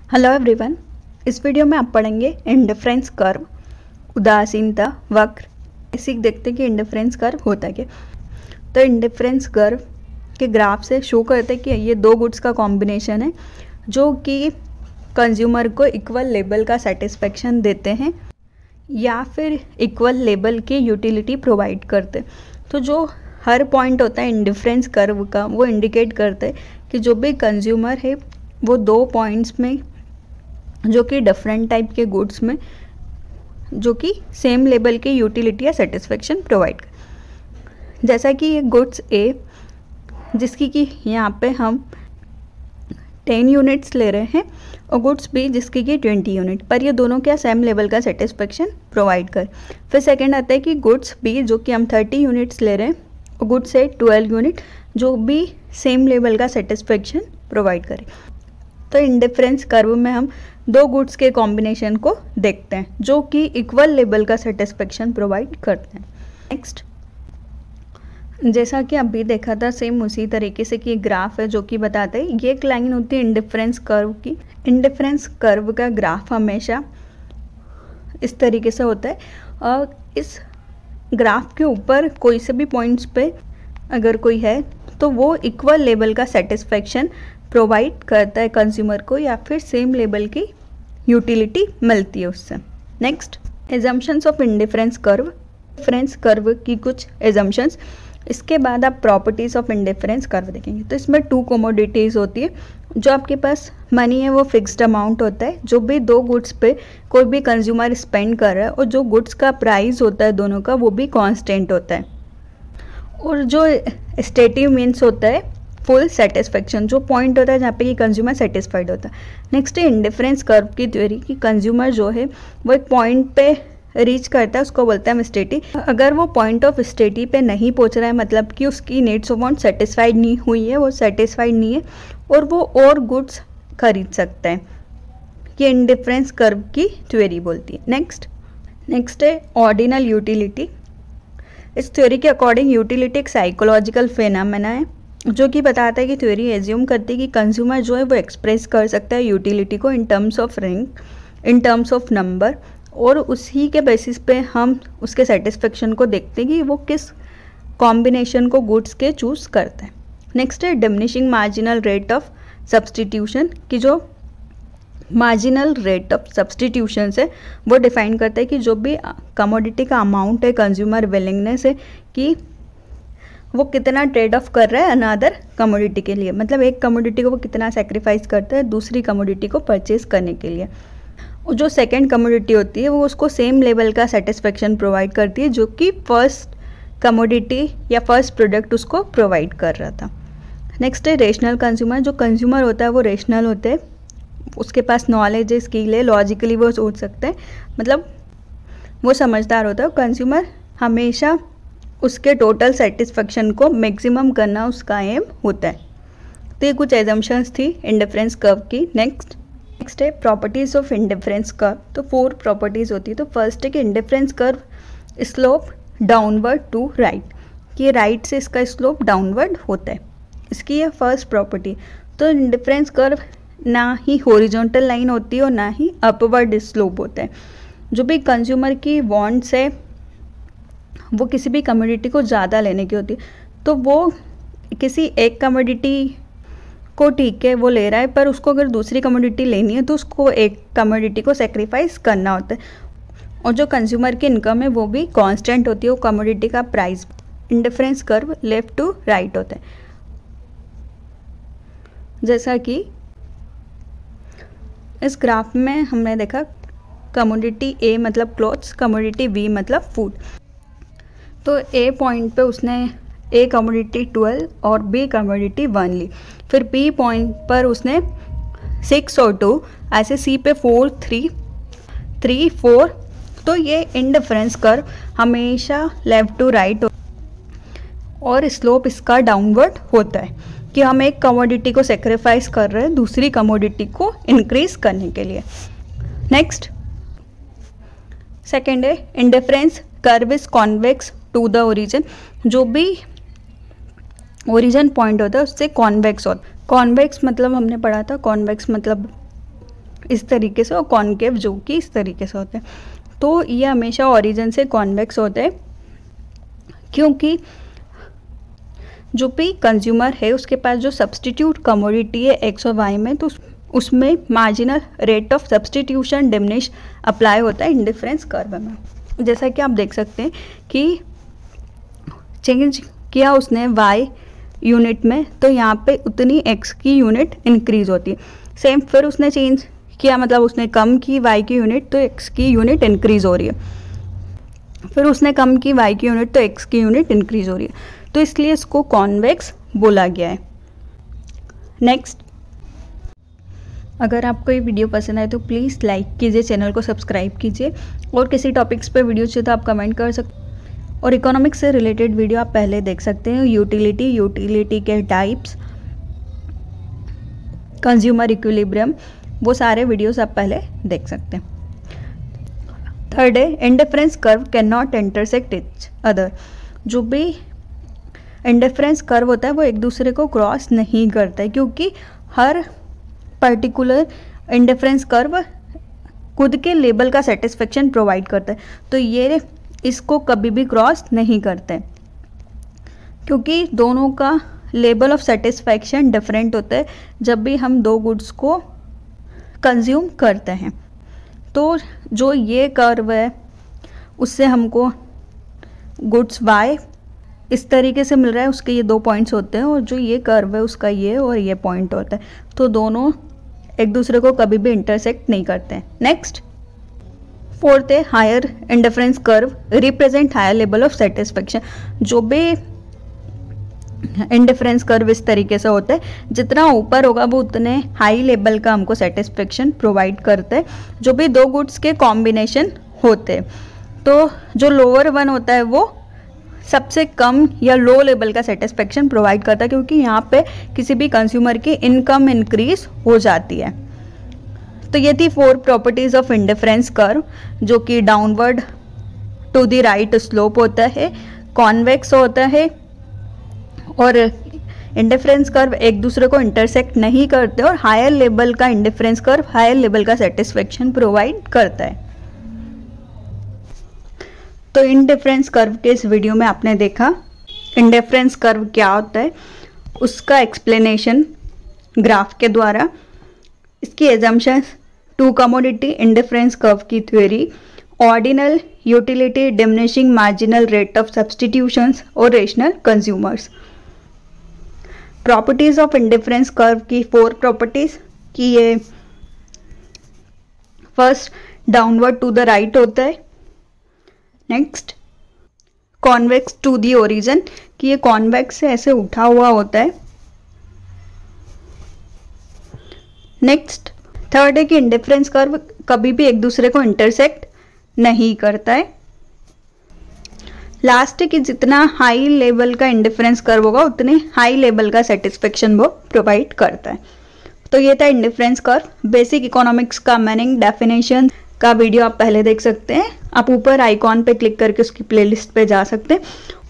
Hello everyone. इस video में आप पढ़ेंगे इंडिफरेंस कर्व, उदासीनता वक्र। बेसिक देखते हैं कि इंडिफरेंस कर्व होता क्या। तो इंडिफरेंस कर्व के ग्राफ से शो करते हैं कि ये दो गुड्स का कॉम्बिनेशन है जो कि कंज्यूमर को इक्वल लेवल का सेटिस्फेक्शन देते हैं या फिर इक्वल लेवल की यूटिलिटी प्रोवाइड करते हैं। तो जो हर पॉइंट होता है इंडिफरेंस कर्व का, वो इंडिकेट करते हैं कि जो भी कंज्यूमर है वो दो पॉइंट्स में जो कि डिफरेंट टाइप के गुड्स में जो कि सेम लेवल की यूटिलिटी या सेटिस्फेक्शन प्रोवाइड कर। जैसा कि ये गुड्स ए जिसकी कि यहाँ पे हम 10 यूनिट्स ले रहे हैं और गुड्स बी जिसकी कि 20 यूनिट, पर ये दोनों क्या सेम लेवल का सेटिस्फेक्शन प्रोवाइड कर। फिर सेकंड आता है कि गुड्स बी जो कि हम 30 यूनिट्स ले रहे हैं और गुड्स ए 12 यूनिट जो भी सेम लेवल का सेटिस्फेक्शन प्रोवाइड करे। तो इंडिफरेंस कर्व में हम दो गुड्स के कॉम्बिनेशन को देखते हैं जो कि इक्वल लेवल का सेटिस्फेक्शन प्रोवाइड करते हैं। नेक्स्ट, जैसा कि अभी देखा था सेम उसी तरीके से कि ग्राफ है जो कि बताते हैं, ये एक लाइन होती है इंडिफरेंस कर्व की। इंडिफरेंस कर्व का ग्राफ हमेशा इस तरीके से होता है और इस ग्राफ के ऊपर कोई से भी पॉइंट्स पे अगर कोई है तो वो इक्वल लेवल का सेटिस्फेक्शन प्रोवाइड करता है कंज्यूमर को या फिर सेम लेवल की यूटिलिटी मिलती है उससे। Next, assumptions of indifference curve. Indifference curve की कुछ एजम्पशंस, इसके बाद आप प्रॉपर्टीज़ ऑफ इंडिफरेंस कर्व देखेंगे। तो इसमें 2 कमोडिटीज़ होती है। जो आपके पास मनी है वो फिक्स्ड अमाउंट होता है, जो भी दो गुड्स पे कोई भी कंज्यूमर स्पेंड कर रहा है, और जो गुड्स का प्राइस होता है दोनों का वो भी कॉन्स्टेंट होता है। और जो स्टेटिव मीन्स होता है फुल सेटिस्फेक्शन, जो पॉइंट होता है जहाँ पे कि कंज्यूमर सेटिस्फाइड होता है। नेक्स्ट है इंडिफरेंस कर्व की थ्योरी कि कंज्यूमर जो है वो एक पॉइंट पे रीच करता है, उसको बोलते हैं स्टेटी। अगर वो पॉइंट ऑफ स्टेटी पे नहीं पहुँच रहा है, मतलब कि उसकी नीड्स ऑफ वांट सेटिस्फाइड नहीं हुई है, वो सेटिस्फाइड नहीं है और वो और गुड्स खरीद सकता है, ये इंडिफरेंस कर्व की थ्योरी बोलती है। नेक्स्ट है ऑर्डिनल यूटिलिटी। इस थ्योरी के अकॉर्डिंग यूटिलिटी एक साइकोलॉजिकल फेनामेना है जो कि बताता है कि थ्योरी एज्यूम करती है कि कंज्यूमर जो है वो एक्सप्रेस कर सकता है यूटिलिटी को in terms of rank, in terms of number, और उसी के बेसिस पे हम उसके सेटिस्फेक्शन को देखते हैं कि वो किस कॉम्बिनेशन को गुड्स के चूज़ करते हैं। नेक्स्ट है diminishing marginal rate of substitution की जो मार्जिनल रेट ऑफ सब्सटीट्यूशन है वो डिफाइन करता है कि जो भी कमोडिटी का अमाउंट है, कंज्यूमर विलिंगनेस है कि वो कितना ट्रेड ऑफ कर रहा है अनदर कमोडिटी के लिए, मतलब एक कमोडिटी को वो कितना सेक्रीफाइस करता है दूसरी कमोडिटी को परचेज करने के लिए। और जो सेकंड कमोडिटी होती है वो उसको सेम लेवल का सेटिस्फेक्शन प्रोवाइड करती है जो कि फर्स्ट कमोडिटी या फर्स्ट प्रोडक्ट उसको प्रोवाइड कर रहा था। नेक्स्ट है रेशनल कंज्यूमर। जो कंज्यूमर होता है वो रेशनल होते हैं, उसके पास नॉलेज है, स्किल है, लॉजिकली वो सोच सकते हैं, मतलब वो समझदार होता है। कंज्यूमर हमेशा उसके टोटल सेटिस्फेक्शन को मैक्सिमम करना उसका एम होता है। तो ये कुछ एजम्पशंस थी इंडिफरेंस कर्व की। नेक्स्ट है प्रॉपर्टीज़ ऑफ इंडिफरेंस कर्व। तो 4 प्रॉपर्टीज़ होती है। तो फर्स्ट है कि indifference curve slope downward to right, कि राइट से इसका स्लोप डाउनवर्ड होता है, इसकी ये फर्स्ट प्रॉपर्टी। तो इंडिफरेंस कर्व ना ही हॉरिजॉन्टल लाइन होती है और ना ही अपवर्ड स्लोप होता है। जो भी कंज्यूमर की वांट्स है वो किसी भी कमोडिटी को ज़्यादा लेने की होती है, तो वो किसी एक कमोडिटी को ठीक है वो ले रहा है, पर उसको अगर दूसरी कमोडिटी लेनी है तो उसको एक कमोडिटी को सेक्रीफाइस करना होता है। और जो कंज्यूमर की इनकम है वो भी कांस्टेंट होती है, वो कमोडिटी का price. Indifference curve left to right होता है, जैसा कि इस ग्राफ में हमने देखा कमोडिटी ए मतलब क्लॉथ्स, कमोडिटी बी मतलब फूड। तो ए पॉइंट पे उसने ए कमोडिटी 12 और बी कमोडिटी 1 ली, फिर बी पॉइंट पर उसने 6 और 2, ऐसे सी पे 4 3 4। तो ये इंडिफरेंस कर्व हमेशा लेफ्ट टू राइट और स्लोप इसका डाउनवर्ड होता है कि हम एक कमोडिटी को सेक्रीफाइस कर रहे हैं दूसरी कमोडिटी को इंक्रीज करने के लिए। नेक्स्ट, सेकेंड है indifference curve is convex to the origin. जो भी ओरिजिन पॉइंट होता है उससे कॉन्वेक्स होता है। कॉन्वेक्स मतलब हमने पढ़ा था, कॉन्वेक्स मतलब इस तरीके से और कॉनकेव जो कि इस तरीके से होते हैं। तो ये हमेशा ओरिजिन से कॉन्वेक्स होते हैं, क्योंकि जो भी कंज्यूमर है उसके पास जो सब्सटीट्यूट कमोडिटी है एक्स और वाई में, तो उसमें marginal rate of substitution diminish apply होता है इंडिफरेंस कर्व में। जैसा कि आप देख सकते हैं कि चेंज किया उसने वाई यूनिट में, तो यहाँ पे उतनी एक्स की यूनिट इंक्रीज होती है। सेम फिर उसने चेंज किया, मतलब उसने कम की वाई की यूनिट, तो एक्स की यूनिट इंक्रीज हो रही है। फिर उसने कम की वाई की यूनिट, तो एक्स की यूनिट इंक्रीज हो रही है। तो इसलिए इसको कॉन्वेक्स बोला गया है। नेक्स्ट, अगर आपको ये वीडियो पसंद आए तो प्लीज़ लाइक कीजिए, चैनल को सब्सक्राइब कीजिए, और किसी टॉपिक्स पे वीडियो चाहिए तो आप कमेंट कर सकते हैं। और इकोनॉमिक्स से रिलेटेड वीडियो आप पहले देख सकते हैं, यूटिलिटी के टाइप्स, कंज्यूमर इक्विलिब्रियम, वो सारे वीडियोस आप पहले देख सकते हैं। थर्ड है, indifference curve can not intersect each other. जो भी इंडिफरेंस कर्व होता है वो एक दूसरे को क्रॉस नहीं करता है, क्योंकि हर पर्टिकुलर इंडिफरेंस कर्व खुद के लेबल का सेटिस्फेक्शन प्रोवाइड करता है। तो ये इसको कभी भी क्रॉस नहीं करते, क्योंकि दोनों का लेवल ऑफ सेटिस्फेक्शन डिफरेंट होता है जब भी हम दो गुड्स को कंज्यूम करते हैं। तो जो ये कर्व है उससे हमको गुड्स वाई इस तरीके से मिल रहा है, उसके ये 2 पॉइंट्स होते हैं, और जो ये कर्व है उसका ये और ये पॉइंट होता है। तो दोनों एक दूसरे को कभी भी इंटरसेक्ट नहीं करते हैं। नेक्स्ट, फोर्थ है, higher indifference curve represent higher level of satisfaction. जो भी इंडिफरेंस कर्व इस तरीके से होता है, जितना ऊपर होगा वो उतने हाई लेवल का हमको सेटिस्फेक्शन प्रोवाइड करता है। जो भी दो गुड्स के कॉम्बिनेशन होते हैं, तो जो लोअर वन होता है वो सबसे कम या लो लेवल का सेटिस्फेक्शन प्रोवाइड करता है, क्योंकि यहाँ पे किसी भी कंज्यूमर की इनकम इंक्रीज हो जाती है। तो ये थी 4 प्रॉपर्टीज ऑफ इंडिफरेंस कर्व, जो कि downward to the right slope होता है, कॉन्वेक्स होता है, और इंडिफरेंस कर्व एक दूसरे को इंटरसेक्ट नहीं करते, और हायर लेवल का इंडिफरेंस कर्व हायर लेवल का सेटिस्फेक्शन प्रोवाइड करता है। तो इंडिफरेंस कर्व के इस वीडियो में आपने देखा इंडिफरेंस कर्व क्या होता है, उसका एक्सप्लेनेशन ग्राफ के द्वारा, इसकी एजम्पशंस, 2 कमोडिटी इंडिफरेंस कर्व की theory, ordinal utility, diminishing marginal rate of substitutions और rational consumers. Properties of indifference curve की 4 प्रॉपर्टीज की ये first downward to the right होता है। Next, convex to the origin, कि ये कॉन्वेक्स से ऐसे उठा हुआ होता है। नेक्स्ट, थर्ड है कि इंडिफरेंस कर्व कभी भी एक दूसरे को इंटरसेक्ट नहीं करता है। लास्ट है कि जितना हाई लेवल का इंडिफरेंस कर्व होगा उतने हाई लेवल का सेटिस्फेक्शन वो प्रोवाइड करता है। तो ये था इंडिफरेंस कर्व। बेसिक इकोनॉमिक्स का मीनिंग, डेफिनेशन का वीडियो आप पहले देख सकते हैं। आप ऊपर आइकॉन पे क्लिक करके उसकी प्लेलिस्ट पे जा सकते हैं।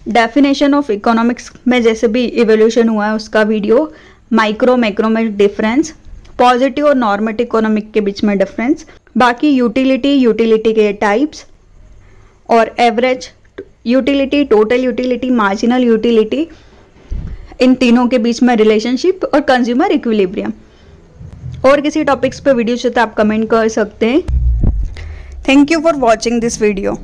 डेफिनेशन ऑफ इकोनॉमिक्स में जैसे भी इवोल्यूशन हुआ है उसका वीडियो, माइक्रो मैक्रो में डिफरेंस, पॉजिटिव और नॉर्मेटिव इकोनॉमिक के बीच में डिफरेंस, बाकी यूटिलिटी के टाइप्स, और average utility, total utility, marginal utility, इन तीनों के बीच में रिलेशनशिप, और कंज्यूमर इक्विलिब्रियम। और किसी टॉपिक्स पे वीडियो चाहिए तो आप कमेंट कर सकते हैं। Thank you for watching this video.